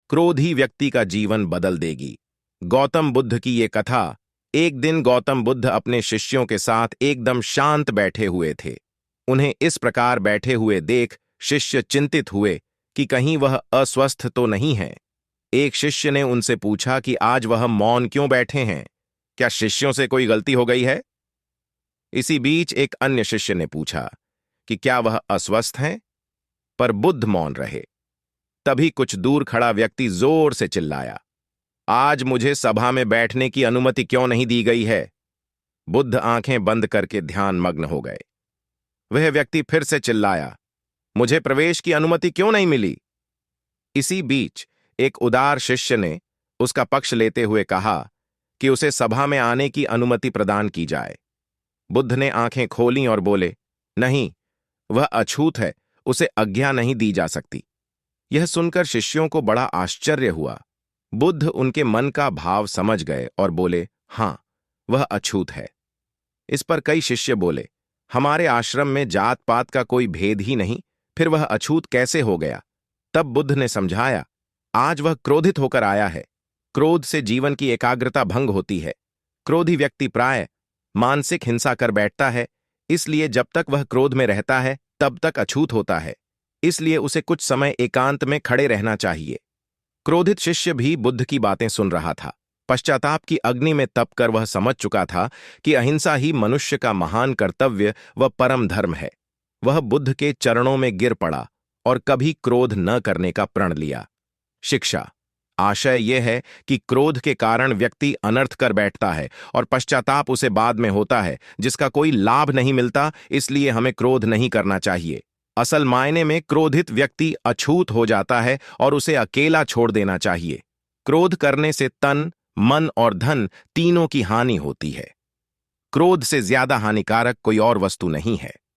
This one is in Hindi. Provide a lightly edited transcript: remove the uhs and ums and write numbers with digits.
क्रोधी व्यक्ति का जीवन बदल देगी। गौतम बुद्ध की ये कथा। एक दिन गौतम बुद्ध अपने शिष्यों के साथ एकदम शांत बैठे हुए थे। उन्हें इस प्रकार बैठे हुए देख शिष्य चिंतित हुए कि कहीं वह अस्वस्थ तो नहीं है। एक शिष्य ने उनसे पूछा कि आज वह मौन क्यों बैठे हैं, क्या शिष्यों से कोई गलती हो गई है? इसी बीच एक अन्य शिष्य ने पूछा कि क्या वह अस्वस्थ हैं? पर बुद्ध मौन रहे। तभी कुछ दूर खड़ा व्यक्ति जोर से चिल्लाया, आज मुझे सभा में बैठने की अनुमति क्यों नहीं दी गई है? बुद्ध आंखें बंद करके ध्यान मग्न हो गए। वह व्यक्ति फिर से चिल्लाया, मुझे प्रवेश की अनुमति क्यों नहीं मिली? इसी बीच एक उदार शिष्य ने उसका पक्ष लेते हुए कहा कि उसे सभा में आने की अनुमति प्रदान की जाए। बुद्ध ने आंखें खोलीं और बोले, नहीं, वह अछूत है, उसे आज्ञा नहीं दी जा सकती। यह सुनकर शिष्यों को बड़ा आश्चर्य हुआ। बुद्ध उनके मन का भाव समझ गए और बोले, हां, वह अछूत है। इस पर कई शिष्य बोले, हमारे आश्रम में जात पात का कोई भेद ही नहीं, फिर वह अछूत कैसे हो गया? तब बुद्ध ने समझाया, आज वह क्रोधित होकर आया है। क्रोध से जीवन की एकाग्रता भंग होती है। क्रोधी व्यक्ति प्राय मानसिक हिंसा कर बैठता है, इसलिए जब तक वह क्रोध में रहता है तब तक अछूत होता है। इसलिए उसे कुछ समय एकांत में खड़े रहना चाहिए। क्रोधित शिष्य भी बुद्ध की बातें सुन रहा था। पश्चाताप की अग्नि में तप कर वह समझ चुका था कि अहिंसा ही मनुष्य का महान कर्तव्य व परम धर्म है। वह बुद्ध के चरणों में गिर पड़ा और कभी क्रोध न करने का प्रण लिया। शिक्षा। आशय यह है कि क्रोध के कारण व्यक्ति अनर्थ कर बैठता है और पश्चाताप उसे बाद में होता है, जिसका कोई लाभ नहीं मिलता। इसलिए हमें क्रोध नहीं करना चाहिए। असल मायने में क्रोधित व्यक्ति अछूत हो जाता है और उसे अकेला छोड़ देना चाहिए। क्रोध करने से तन, मन और धन तीनों की हानि होती है। क्रोध से ज्यादा हानिकारक कोई और वस्तु नहीं है।